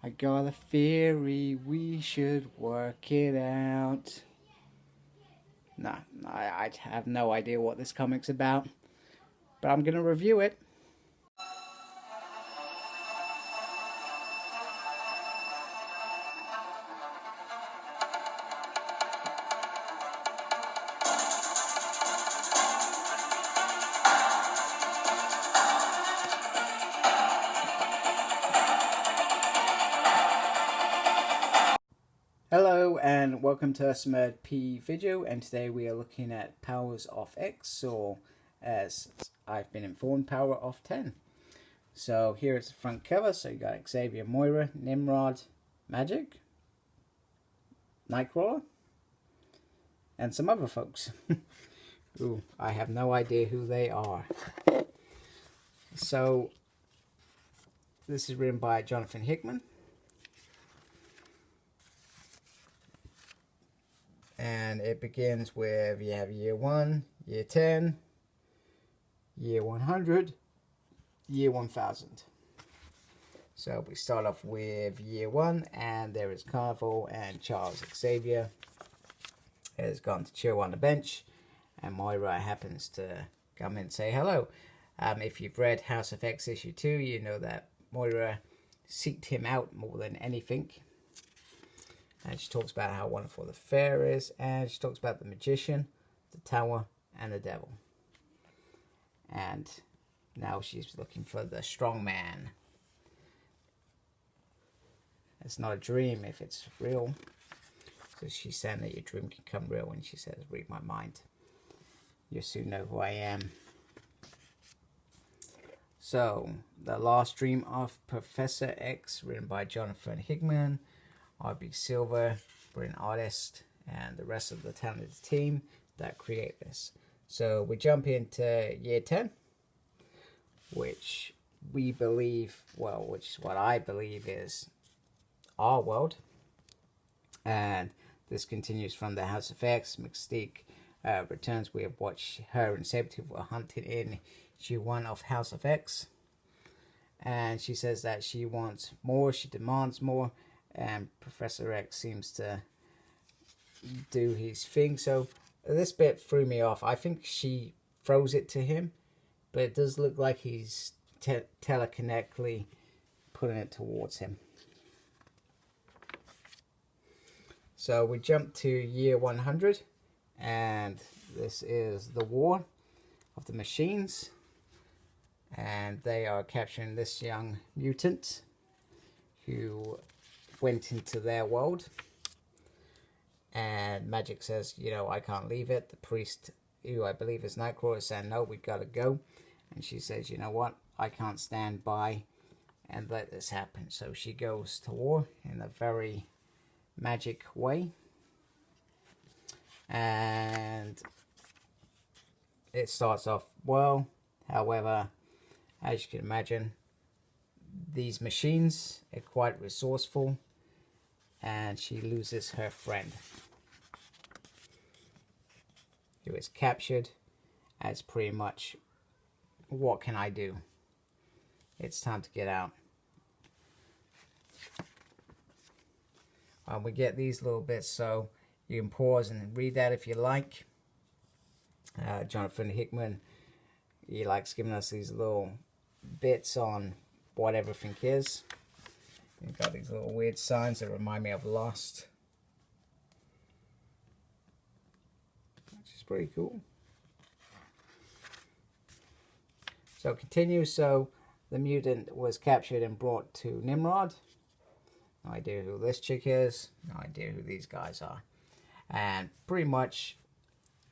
I got a theory, we should work it out. Nah, I have no idea what this comic's about, but I'm gonna review it. Hello and welcome to a Smurd P video, and today we are looking at Powers of X, or as I've been informed, Power of 10. So here is the front cover. So you got Xavier, Moira, Nimrod, Magik, Nightcrawler, and some other folks. Ooh, I have no idea who they are. So this is written by Jonathan Hickman. And it begins with, you have year 1, year 10, year 100, year 1000. So we start off with year 1, and there is Carnival, and Charles Xavier has gone to chill on the bench, and Moira happens to come in and say hello. If you've read House of X issue 2, you know that Moira seeked him out more than anything. And she talks about how wonderful the fair is, and she talks about the magician, the tower, and the devil. And now she's looking for the strong man. It's not a dream if it's real. So she's saying that your dream can come real when she says, read my mind. You'll soon know who I am. So, The Last Dream of Professor X, written by Jonathan Hickman, R.B. Silver, brilliant artist, and the rest of the talented team that create this. So we jump into year 10, which we believe, well, which is what I believe is our world. And this continues from the House of X. Mystique returns. We have watched her and Sabretooth were hunted in issue 1 of House of X. And she says that she wants more, she demands more. And Professor X seems to do his thing. So this bit threw me off. I think she throws it to him, but it does look like he's telekinetically putting it towards him. So we jump to year 100, and this is the war of the machines, and they are capturing this young mutant who went into their world. And Magik says, you know, I can't leave it. The priest, who I believe is Nightcrawler, is saying, no, we've got to go. And she says, you know what, I can't stand by and let this happen. So she goes to war in a very Magik way. And it starts off well. However, as you can imagine, these machines are quite resourceful, and she loses her friend, who is captured as pretty much, what can I do? It's time to get out. We get these little bits, so you can pause and read that if you like. Jonathan Hickman, he likes giving us these little bits on what everything is. You've got these little weird signs that remind me of Lost, which is pretty cool. So continue. So the mutant was captured and brought to Nimrod. No idea who this chick is. No idea who these guys are. And pretty much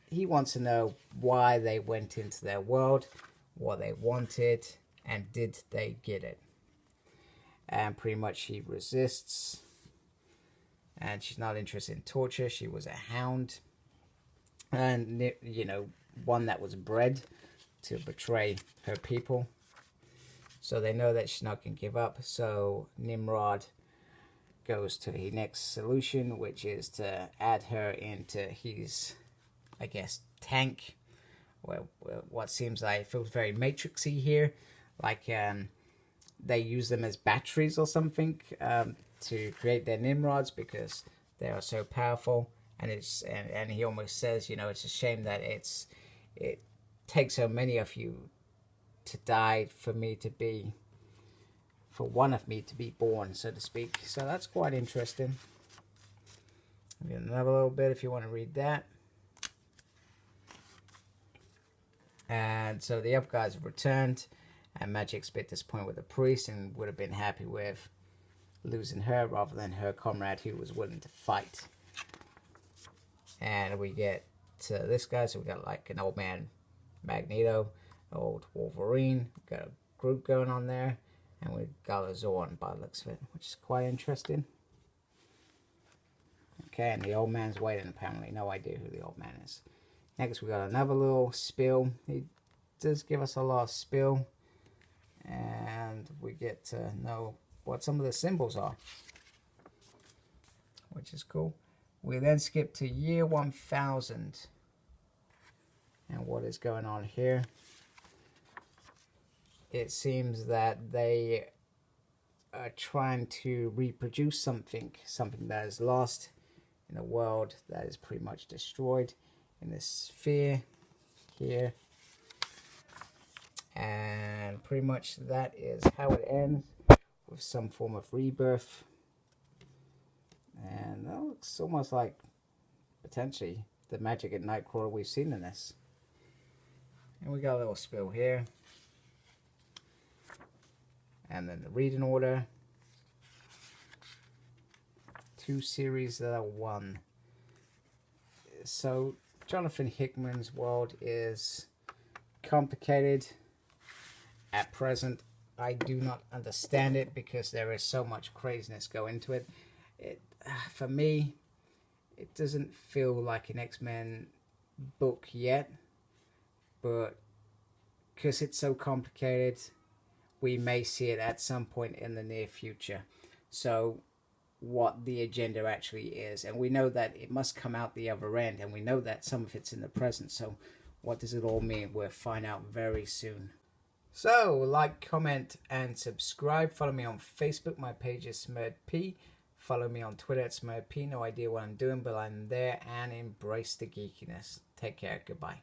he wants to know why they went into their world, what they wanted, and did they get it. And pretty much she resists, and she's not interested in torture. She was a hound, and you know, one that was bred to betray her people. So they know that she's not going to give up. So Nimrod goes to the next solution, which is to add her into his, I guess, tank. Well, what seems like, it feels very Matrixy here, like they use them as batteries or something to create their Nimrods because they are so powerful. And and he almost says, you know, it's a shame that it takes so many of you to die for one of me to be born, so to speak. So that's quite interesting. Another little bit if you want to read that. And so the other guys have returned, and Magic's a bit disappointed with the priest and would have been happy with losing her rather than her comrade who was willing to fight. And we get to this guy, so we got like an old man Magneto, old Wolverine, we got a group going on there, and we got a Zorn by the looks of it, which is quite interesting. Okay, and the old man's waiting apparently, no idea who the old man is. Next we got another little spill. He does give us a lot of spill, and we get to know what some of the symbols are, which is cool. We then skip to year 1000, and what is going on here? It seems that they are trying to reproduce something that is lost in a world that is pretty much destroyed in this sphere here. And pretty much that is how it ends, with some form of rebirth. And that looks almost like potentially the Magic at Nightcrawler we've seen in this. And we got a little spill here. And then the reading order. 2 series that are 1. So Jonathan Hickman's world is complicated at present. I do not understand it because there is so much craziness go into it. For me, it doesn't feel like an X-Men book yet, but because it's so complicated, we may see it at some point in the near future. So what the agenda actually is, and we know that it must come out the other end, and we know that some of it's in the present. So what does it all mean? We'll find out very soon. So like, comment and subscribe. Follow me on Facebook, my page is SmurredP. Follow me on Twitter at SmurredP. No idea what I'm doing, but I'm there, and embrace the geekiness. Take care. Goodbye.